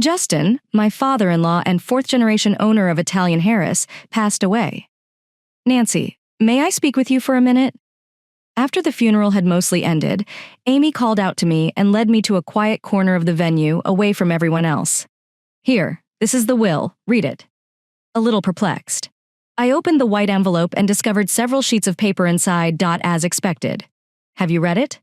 Justin, my father-in-law and fourth-generation owner of Italian Harris, passed away. Nancy, may I speak with you for a minute? After the funeral had mostly ended, Amy called out to me and led me to a quiet corner of the venue away from everyone else. Here, this is the will, read it. A little perplexed, I opened the white envelope and discovered several sheets of paper inside. As expected. Have you read it?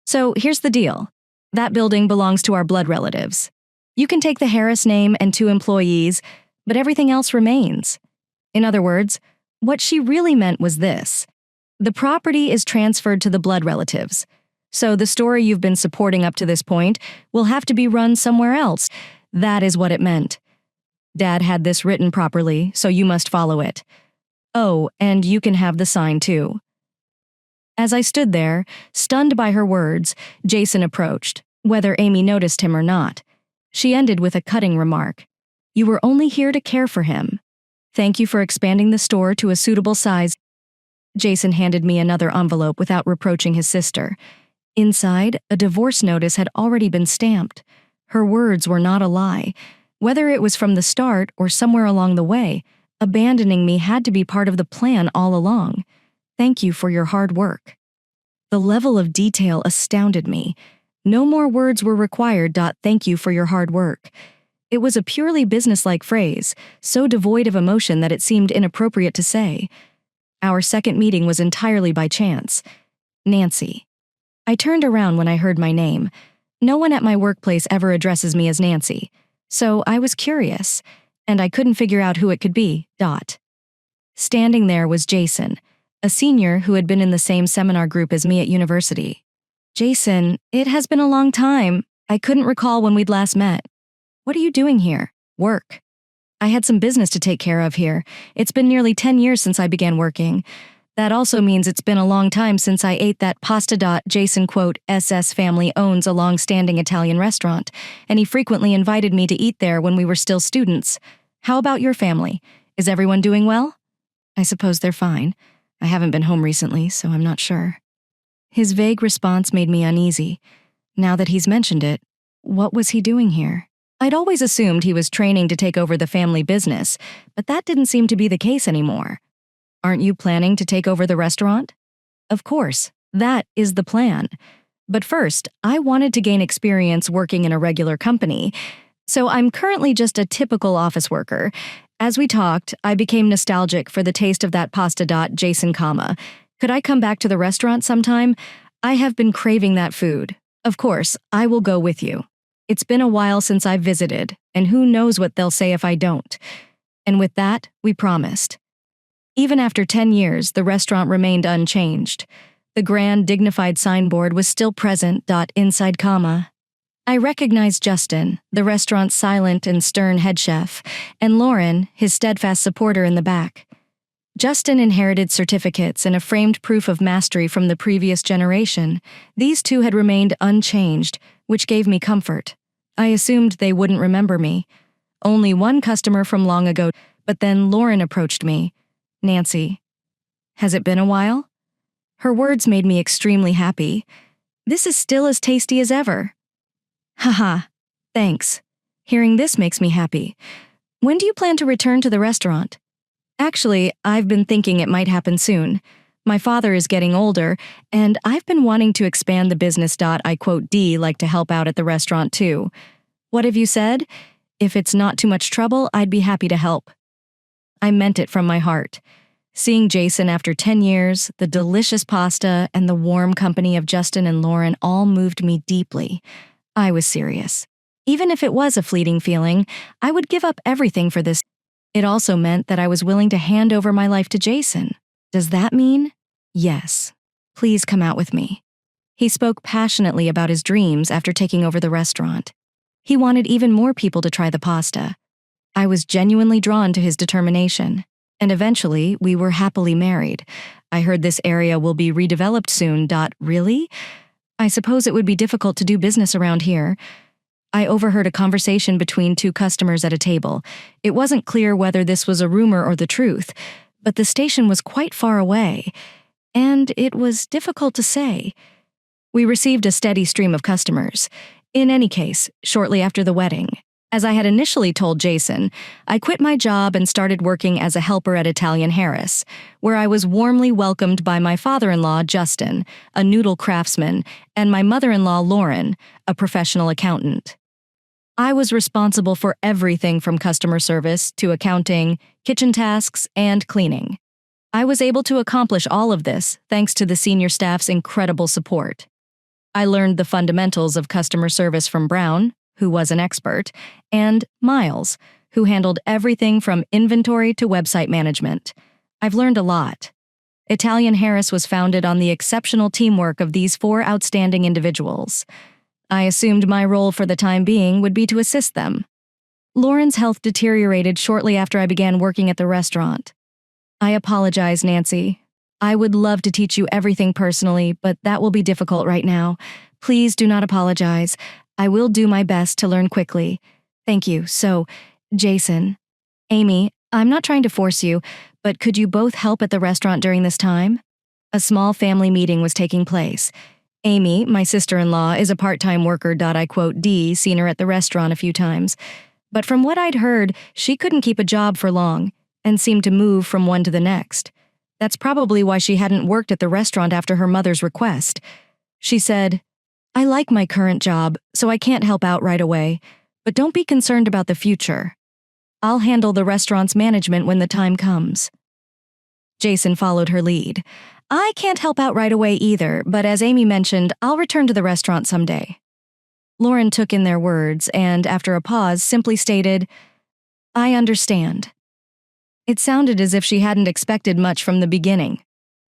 So here's the deal. That building belongs to our blood relatives. You can take the Harris name and 2 employees, but everything else remains. In other words, what she really meant was this. The property is transferred to the blood relatives. So the story you've been supporting up to this point will have to be run somewhere else. That is what it meant. Dad had this written properly, so you must follow it. Oh, and you can have the sign too. As I stood there, stunned by her words, Jason approached, whether Amy noticed him or not. She ended with a cutting remark. You were only here to care for him. Thank you for expanding the store to a suitable size. Jason handed me another envelope without reproaching his sister. Inside, a divorce notice had already been stamped. Her words were not a lie. Whether it was from the start or somewhere along the way, abandoning me had to be part of the plan all along. Thank you for your hard work. The level of detail astounded me. No more words were required. Thank you for your hard work. It was a purely businesslike phrase, so devoid of emotion that it seemed inappropriate to say. Our second meeting was entirely by chance. Nancy. I turned around when I heard my name. No one at my workplace ever addresses me as Nancy, so I was curious, and I couldn't figure out who it could be. Standing there was Jason, a senior who had been in the same seminar group as me at university. Jason, it has been a long time. I couldn't recall when we'd last met. What are you doing here? Work. I had some business to take care of here. It's been nearly 10 years since I began working. That also means it's been a long time since I ate that pasta. Jason, quote, SS family owns a long-standing Italian restaurant, and he frequently invited me to eat there when we were still students. How about your family? Is everyone doing well? I suppose they're fine. I haven't been home recently, so I'm not sure. His vague response made me uneasy. Now that he's mentioned it, what was he doing here? I'd always assumed he was training to take over the family business, but that didn't seem to be the case anymore. Aren't you planning to take over the restaurant? Of course, that is the plan. But first, I wanted to gain experience working in a regular company, so I'm currently just a typical office worker. As we talked, I became nostalgic for the taste of that pasta. Jason, could I come back to the restaurant sometime? I have been craving that food. Of course, I will go with you. It's been a while since I've visited, and who knows what they'll say if I don't. And with that, we promised. Even after 10 years, the restaurant remained unchanged. The grand, dignified signboard was still present. Inside, I recognized Justin, the restaurant's silent and stern head chef, and Lauren, his steadfast supporter in the back. Justin inherited certificates and a framed proof of mastery from the previous generation. These two had remained unchanged, which gave me comfort. I assumed they wouldn't remember me. Only one customer from long ago, but then Lauren approached me. Nancy. Has it been a while? Her words made me extremely happy. This is still as tasty as ever. Haha, thanks. Hearing this makes me happy. When do you plan to return to the restaurant? Actually, I've been thinking it might happen soon. My father is getting older, and I've been wanting to expand the business. I quote like to help out at the restaurant too. What have you said? If it's not too much trouble, I'd be happy to help. I meant it from my heart. Seeing Jason after 10 years, the delicious pasta, and the warm company of Justin and Lauren all moved me deeply. I was serious. Even if it was a fleeting feeling, I would give up everything for this. It also meant that I was willing to hand over my life to Jason. Does that mean? Yes. Please come out with me. He spoke passionately about his dreams after taking over the restaurant. He wanted even more people to try the pasta. I was genuinely drawn to his determination, and eventually we were happily married. I heard this area will be redeveloped soon. Really? I suppose it would be difficult to do business around here. I overheard a conversation between two customers at a table. It wasn't clear whether this was a rumor or the truth, but the station was quite far away, and it was difficult to say. We received a steady stream of customers. In any case, shortly after the wedding, As I had initially told Jason, I quit my job and started working as a helper at Italian Harris, where I was warmly welcomed by my father-in-law, Justin, a noodle craftsman, and my mother-in-law, Lauren, a professional accountant. I was responsible for everything from customer service to accounting, kitchen tasks, and cleaning. I was able to accomplish all of this thanks to the senior staff's incredible support. I learned the fundamentals of customer service from Brown, who was an expert, and Miles, who handled everything from inventory to website management. I've learned a lot. Italian Harris was founded on the exceptional teamwork of these 4 outstanding individuals. I assumed my role for the time being would be to assist them. Lauren's health deteriorated shortly after I began working at the restaurant. I apologize, Nancy. I would love to teach you everything personally, but that will be difficult right now. Please do not apologize. I will do my best to learn quickly. Thank you. So, Jason, Amy, I'm not trying to force you, but could you both help at the restaurant during this time? A small family meeting was taking place. Amy, my sister-in-law, is a part-time worker. I quote D, seen her at the restaurant a few times. But from what I'd heard, she couldn't keep a job for long and seemed to move from one to the next. That's probably why she hadn't worked at the restaurant after her mother's request. She said, I like my current job, so I can't help out right away, but don't be concerned about the future. I'll handle the restaurant's management when the time comes. Jason followed her lead. I can't help out right away either, but as Amy mentioned, I'll return to the restaurant someday. Lauren took in their words and, after a pause, simply stated, I understand. It sounded as if she hadn't expected much from the beginning.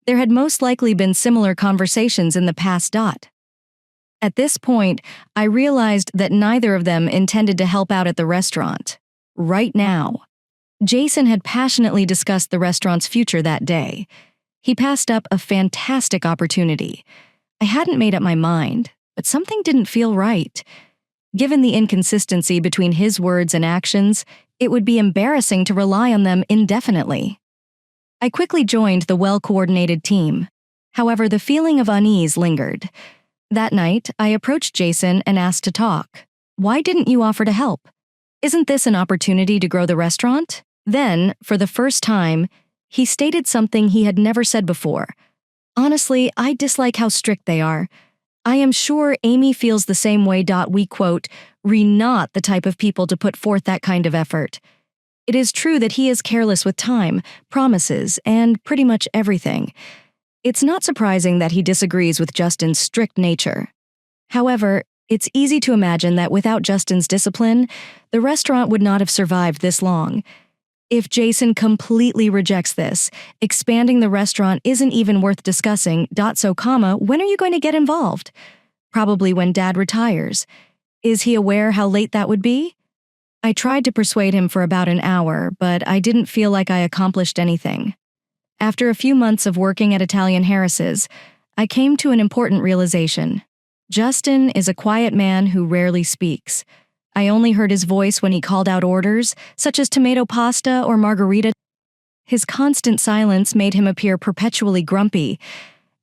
There had most likely been similar conversations in the past. At this point, I realized that neither of them intended to help out at the restaurant. Right now. Jason had passionately discussed the restaurant's future that day. He passed up a fantastic opportunity. I hadn't made up my mind, but something didn't feel right. Given the inconsistency between his words and actions, it would be embarrassing to rely on them indefinitely. I quickly joined the well-coordinated team. However, the feeling of unease lingered. That night, I approached Jason and asked to talk. Why didn't you offer to help? Isn't this an opportunity to grow the restaurant? Then, for the first time, he stated something he had never said before. Honestly, I dislike how strict they are. I am sure Amy feels the same way. We quote, "Re not the type of people to put forth that kind of effort. It is true that he is careless with time, promises, and pretty much everything. It's not surprising that he disagrees with Justin's strict nature. However, it's easy to imagine that without Justin's discipline, the restaurant would not have survived this long. If Jason completely rejects this, expanding the restaurant isn't even worth discussing. When are you going to get involved? Probably when Dad retires. Is he aware how late that would be? I tried to persuade him for about an hour, but I didn't feel like I accomplished anything. After a few months of working at Italian Harris's, I came to an important realization. Justin is a quiet man who rarely speaks. I only heard his voice when he called out orders, such as tomato pasta or margarita. His constant silence made him appear perpetually grumpy,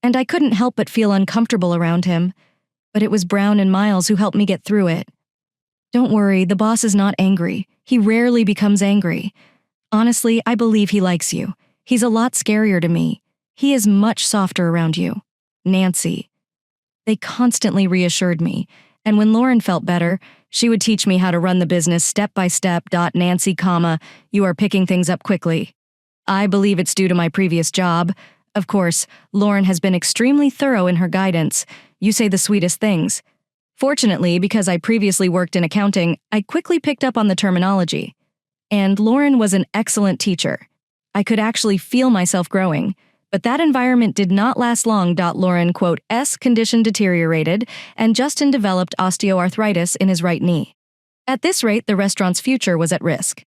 and I couldn't help but feel uncomfortable around him. But it was Brown and Miles who helped me get through it. Don't worry, the boss is not angry. He rarely becomes angry. Honestly, I believe he likes you. He's a lot scarier to me. He is much softer around you. Nancy. They constantly reassured me, and when Lauren felt better, she would teach me how to run the business step by step. Nancy, you are picking things up quickly. I believe it's due to my previous job. Of course, Lauren has been extremely thorough in her guidance. You say the sweetest things. Fortunately, because I previously worked in accounting, I quickly picked up on the terminology. And Lauren was an excellent teacher. I could actually feel myself growing. But that environment did not last long. Lauren, quote, S condition deteriorated, and Justin developed osteoarthritis in his right knee. At this rate, the restaurant's future was at risk.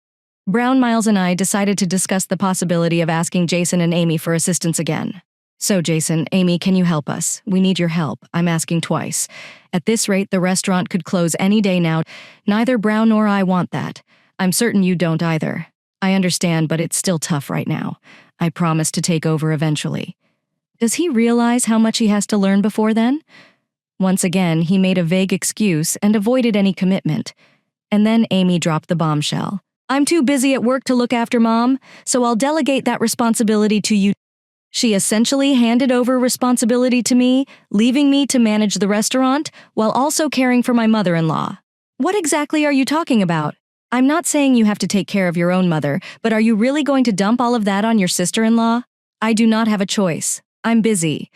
Brown, Miles, and I decided to discuss the possibility of asking Jason and Amy for assistance again. So, Jason, Amy, can you help us? We need your help. I'm asking twice. At this rate, the restaurant could close any day now. Neither Brown nor I want that. I'm certain you don't either. I understand, but it's still tough right now. I promise to take over eventually. Does he realize how much he has to learn before then? Once again, he made a vague excuse and avoided any commitment. And then Amy dropped the bombshell. I'm too busy at work to look after Mom, so I'll delegate that responsibility to you. She essentially handed over responsibility to me, leaving me to manage the restaurant while also caring for my mother-in-law. What exactly are you talking about? I'm not saying you have to take care of your own mother, but are you really going to dump all of that on your sister-in-law? I do not have a choice. I'm busy.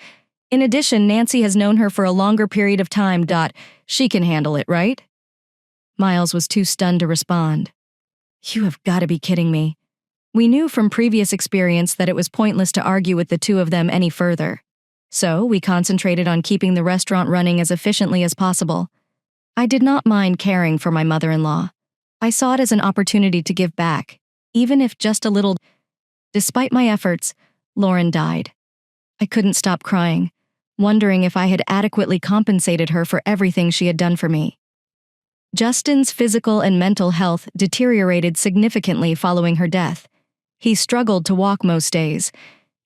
In addition, Nancy has known her for a longer period of time. She can handle it, right? Miles was too stunned to respond. You have got to be kidding me. We knew from previous experience that it was pointless to argue with the two of them any further. So we concentrated on keeping the restaurant running as efficiently as possible. I did not mind caring for my mother-in-law. I saw it as an opportunity to give back, even if just a little. Despite my efforts, Lauren died. I couldn't stop crying, wondering if I had adequately compensated her for everything she had done for me. Justin's physical and mental health deteriorated significantly following her death. He struggled to walk most days.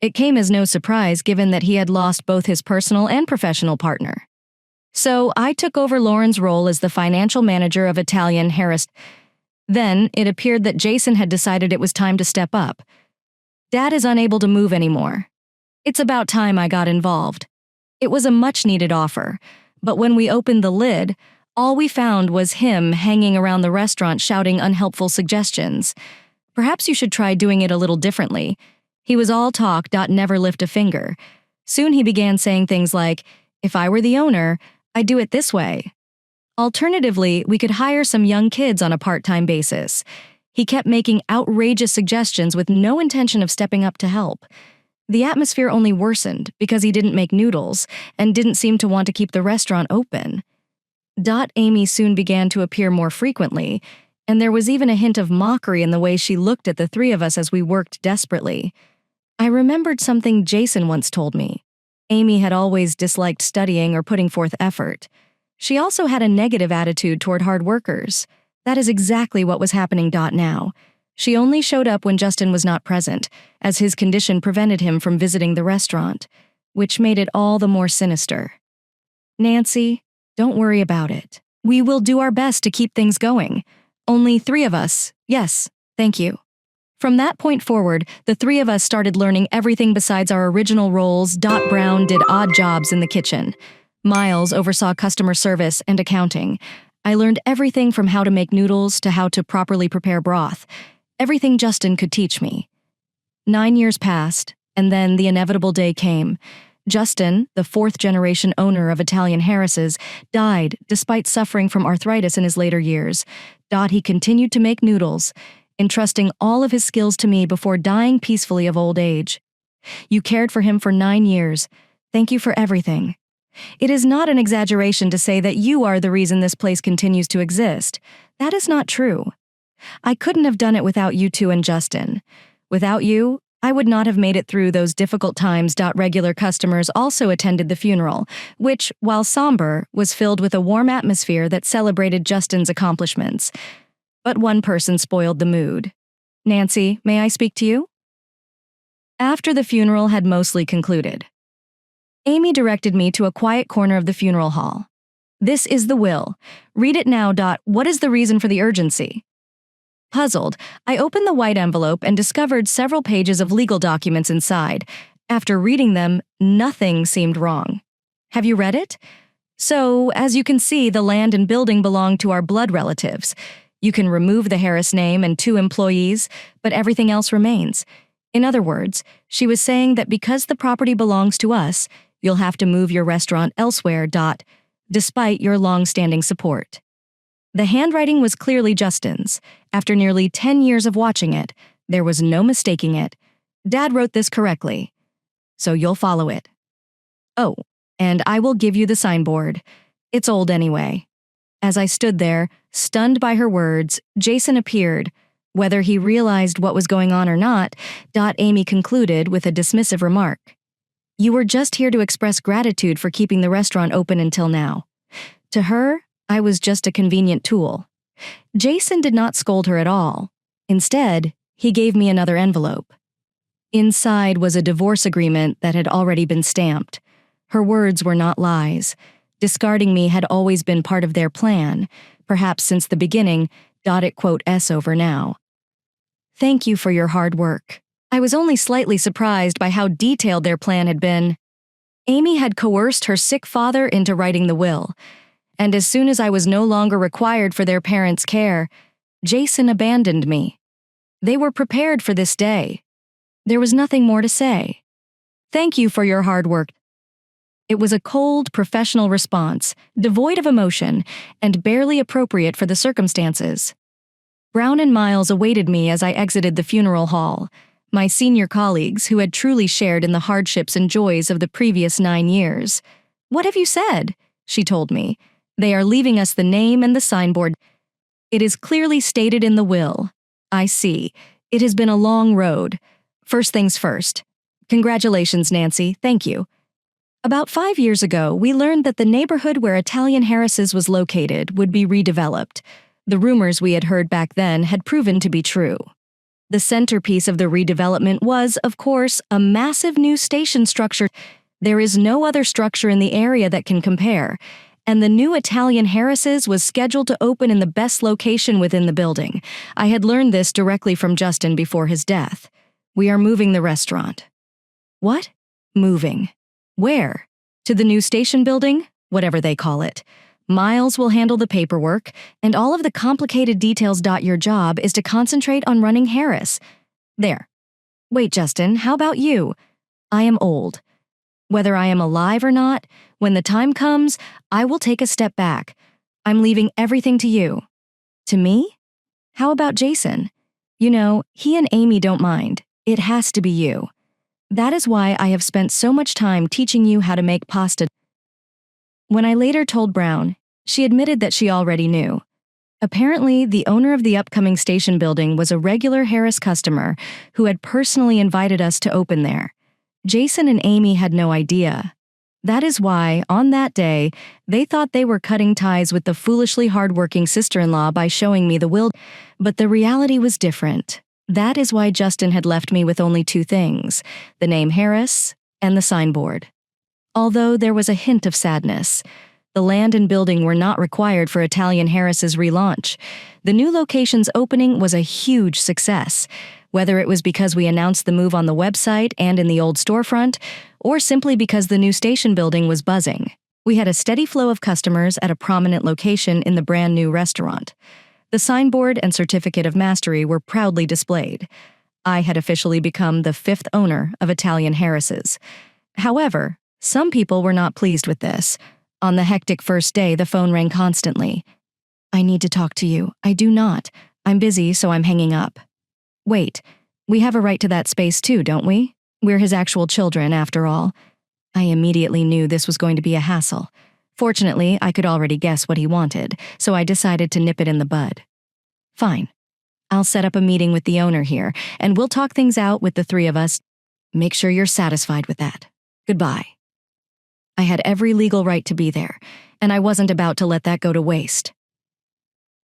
It came as no surprise given that he had lost both his personal and professional partner. So I took over Lauren's role as the financial manager of Italian Harris. Then it appeared that Jason had decided it was time to step up. Dad is unable to move anymore. It's about time I got involved. It was a much-needed offer, but when we opened the lid, all we found was him hanging around the restaurant shouting unhelpful suggestions. Perhaps you should try doing it a little differently. He was all talk, never lift a finger. Soon he began saying things like, if I were the owner, I'd do it this way. Alternatively, we could hire some young kids on a part-time basis. He kept making outrageous suggestions with no intention of stepping up to help. The atmosphere only worsened because he didn't make noodles and didn't seem to want to keep the restaurant open. Amy soon began to appear more frequently, and there was even a hint of mockery in the way she looked at the three of us as we worked desperately. I remembered something Jason once told me. Amy had always disliked studying or putting forth effort. She also had a negative attitude toward hard workers. That is exactly what was happening now. She only showed up when Justin was not present, as his condition prevented him from visiting the restaurant, which made it all the more sinister. Nancy, don't worry about it. We will do our best to keep things going. Only 3 of us. Yes, thank you. From that point forward, the 3 of us started learning everything besides our original roles. Brown did odd jobs in the kitchen. Miles oversaw customer service and accounting. I learned everything from how to make noodles to how to properly prepare broth. Everything Justin could teach me. 9 years passed, and then the inevitable day came. Justin, the 4th-generation owner of Italian Harris's, died despite suffering from arthritis in his later years. He continued to make noodles, entrusting all of his skills to me before dying peacefully of old age. You cared for him for 9 years. Thank you for everything. It is not an exaggeration to say that you are the reason this place continues to exist. That is not true. I couldn't have done it without you two and Justin. Without you, I would not have made it through those difficult times. Regular customers also attended the funeral, which, while somber, was filled with a warm atmosphere that celebrated Justin's accomplishments. But one person spoiled the mood. Nancy, may I speak to you? After the funeral had mostly concluded, Amy directed me to a quiet corner of the funeral hall. This is the will. Read it now. What is the reason for the urgency? Puzzled, I opened the white envelope and discovered several pages of legal documents inside. After reading them, nothing seemed wrong. Have you read it? So, as you can see, the land and building belong to our blood relatives. You can remove the Harris name and 2 employees, but everything else remains. In other words, she was saying that because the property belongs to us, you'll have to move your restaurant elsewhere. Despite your long-standing support. The handwriting was clearly Justin's. After nearly 10 years of watching it, there was no mistaking it. Dad wrote this correctly. So you'll follow it. Oh, and I will give you the signboard. It's old anyway. As I stood there, stunned by her words, Jason appeared. Whether he realized what was going on or not, Amy concluded with a dismissive remark. You were just here to express gratitude for keeping the restaurant open until now. To her, I was just a convenient tool. Jason did not scold her at all. Instead, he gave me another envelope. Inside was a divorce agreement that had already been stamped. Her words were not lies. Discarding me had always been part of their plan. perhaps since the beginning, .s over now. Thank you for your hard work. I was only slightly surprised by how detailed their plan had been. Amy had coerced her sick father into writing the will, and as soon as I was no longer required for their parents' care, Jason abandoned me. They were prepared for this day. There was nothing more to say. Thank you for your hard work. It was a cold, professional response, devoid of emotion, and barely appropriate for the circumstances. Brown and Miles awaited me as I exited the funeral hall, my senior colleagues who had truly shared in the hardships and joys of the previous 9 years. What have you said? She told me. They are leaving us the name and the signboard. It is clearly stated in the will. I see. It has been a long road. First things first. Congratulations, Nancy. Thank you. About 5 years ago, we learned that the neighborhood where Italian Harris's was located would be redeveloped. The rumors we had heard back then had proven to be true. The centerpiece of the redevelopment was, of course, a massive new station structure. There is no other structure in the area that can compare, and the new Italian Harris's was scheduled to open in the best location within the building. I had learned this directly from Justin before his death. We are moving the restaurant. What? Moving. Where? To the new station building? Whatever they call it. Miles will handle the paperwork, and all of the complicated details. Your job is to concentrate on running Harris. There. Wait, Justin, how about you? I am old. Whether I am alive or not, when the time comes, I will take a step back. I'm leaving everything to you. To me? How about Jason? You know, he and Amy don't mind. It has to be you. That is why I have spent so much time teaching you how to make pasta. When I later told Brown, she admitted that she already knew. Apparently, the owner of the upcoming station building was a regular Harris customer who had personally invited us to open there. Jason and Amy had no idea. That is why, on that day, they thought they were cutting ties with the foolishly hardworking sister-in-law by showing me the will, but the reality was different. That is why Justin had left me with only 2 things, the name Harris and the signboard. Although there was a hint of sadness, the land and building were not required for Italian Harris's relaunch. The new location's opening was a huge success, whether it was because we announced the move on the website and in the old storefront, or simply because the new station building was buzzing. We had a steady flow of customers at a prominent location in the brand new restaurant. The signboard and certificate of mastery were proudly displayed. I had officially become the 5th owner of Italian Harris's. However, some people were not pleased with this. On the hectic first day, the phone rang constantly. I need to talk to you. I do not. I'm busy, so I'm hanging up. Wait, we have a right to that space too, don't we? We're his actual children, after all. I immediately knew this was going to be a hassle. Fortunately, I could already guess what he wanted, so I decided to nip it in the bud. Fine. I'll set up a meeting with the owner here, and we'll talk things out with the 3 of us. Make sure you're satisfied with that. Goodbye. I had every legal right to be there, and I wasn't about to let that go to waste.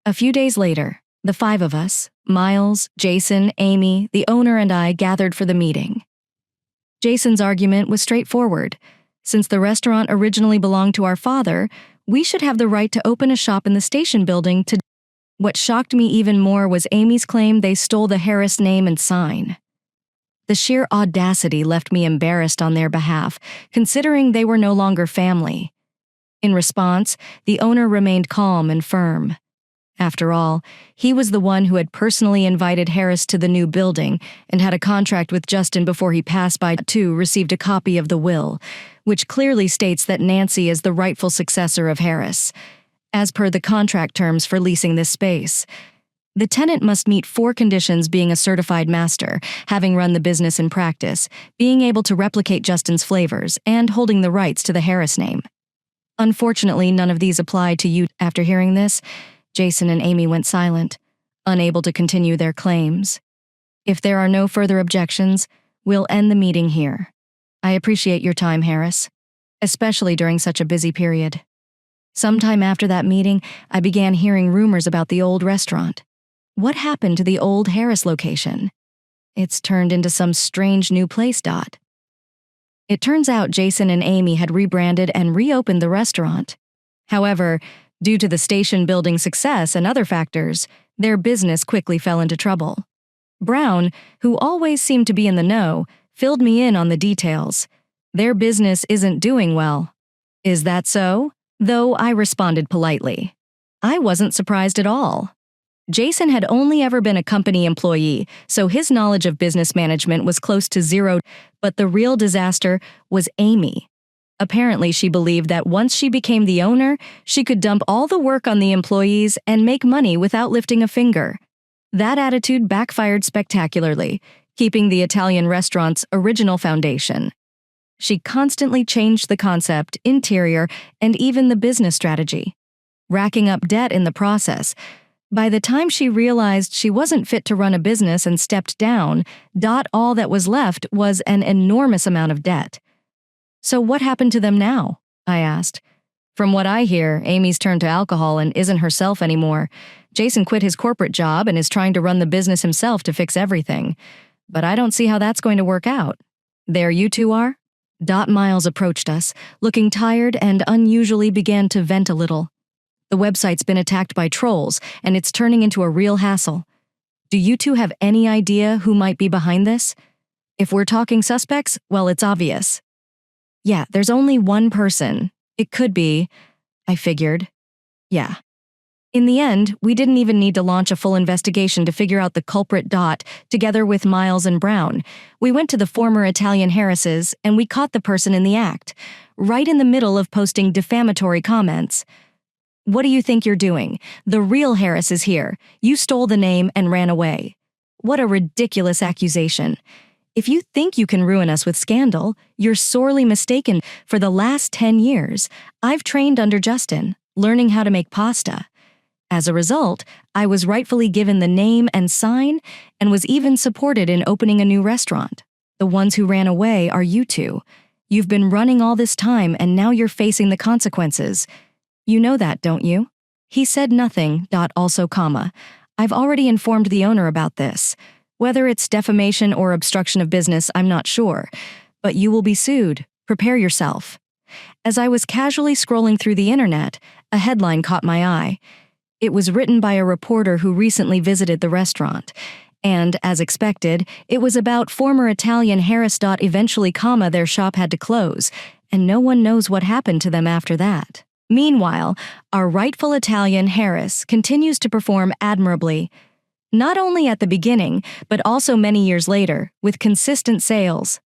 A few days later, the 5 of us, Miles, Jason, Amy, the owner, and I gathered for the meeting. Jason's argument was straightforward. Since the restaurant originally belonged to our father, we should have the right to open a shop in the station building to... What shocked me even more was Amy's claim they stole the Harris name and sign. The sheer audacity left me embarrassed on their behalf, considering they were no longer family. In response, the owner remained calm and firm. After all, he was the one who had personally invited Harris to the new building and had a contract with Justin before he passed by too received a copy of the will, which clearly states that Nancy is the rightful successor of Harris, as per the contract terms for leasing this space. The tenant must meet 4 conditions: being a certified master, having run the business in practice, being able to replicate Justin's flavors, and holding the rights to the Harris name. Unfortunately, none of these applied to you. After hearing this, Jason and Amy went silent, unable to continue their claims. If there are no further objections, we'll end the meeting here. I appreciate your time, Harris, especially during such a busy period. Sometime after that meeting, I began hearing rumors about the old restaurant. What happened to the old Harris location? It's turned into some strange new place. It turns out Jason and Amy had rebranded and reopened the restaurant. However, Due to the station building success and other factors, their business quickly fell into trouble. Brown, who always seemed to be in the know, filled me in on the details. Their business isn't doing well. Is that so? Though I responded politely. I wasn't surprised at all. Jason had only ever been a company employee, so his knowledge of business management was close to zero, but the real disaster was Amy. Apparently, she believed that once she became the owner, she could dump all the work on the employees and make money without lifting a finger. That attitude backfired spectacularly, keeping the Italian restaurant's original foundation. She constantly changed the concept, interior, and even the business strategy, racking up debt in the process. By the time she realized she wasn't fit to run a business and stepped down, all that was left was an enormous amount of debt. So what happened to them now? I asked. From what I hear, Amy's turned to alcohol and isn't herself anymore. Jason quit his corporate job and is trying to run the business himself to fix everything. But I don't see how that's going to work out. There you two are? Miles approached us, looking tired and unusually began to vent a little. The website's been attacked by trolls, and it's turning into a real hassle. Do you two have any idea who might be behind this? If we're talking suspects, well, it's obvious. Yeah, there's only one person. It could be, I figured. Yeah. In the end, we didn't even need to launch a full investigation to figure out the culprit. Together with Miles and Brown, we went to the former Italian Harris's and we caught the person in the act, right in the middle of posting defamatory comments. What do you think you're doing? The real Harris is here. You stole the name and ran away. What a ridiculous accusation. If you think you can ruin us with scandal, you're sorely mistaken. For the last 10 years, I've trained under Justin, learning how to make pasta. As a result, I was rightfully given the name and sign and was even supported in opening a new restaurant. The ones who ran away are you two. You've been running all this time and now you're facing the consequences. You know that, don't you? He said nothing. Also, I've already informed the owner about this. Whether it's defamation or obstruction of business, I'm not sure. But you will be sued. Prepare yourself. As I was casually scrolling through the internet, a headline caught my eye. It was written by a reporter who recently visited the restaurant. And, as expected, it was about former Italian Harris. Eventually, their shop had to close, and no one knows what happened to them after that. Meanwhile, our rightful Italian Harris continues to perform admirably, not only at the beginning, but also many years later, with consistent sales.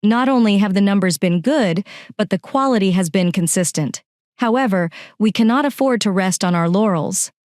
Not only have the numbers been good, but the quality has been consistent. However, we cannot afford to rest on our laurels.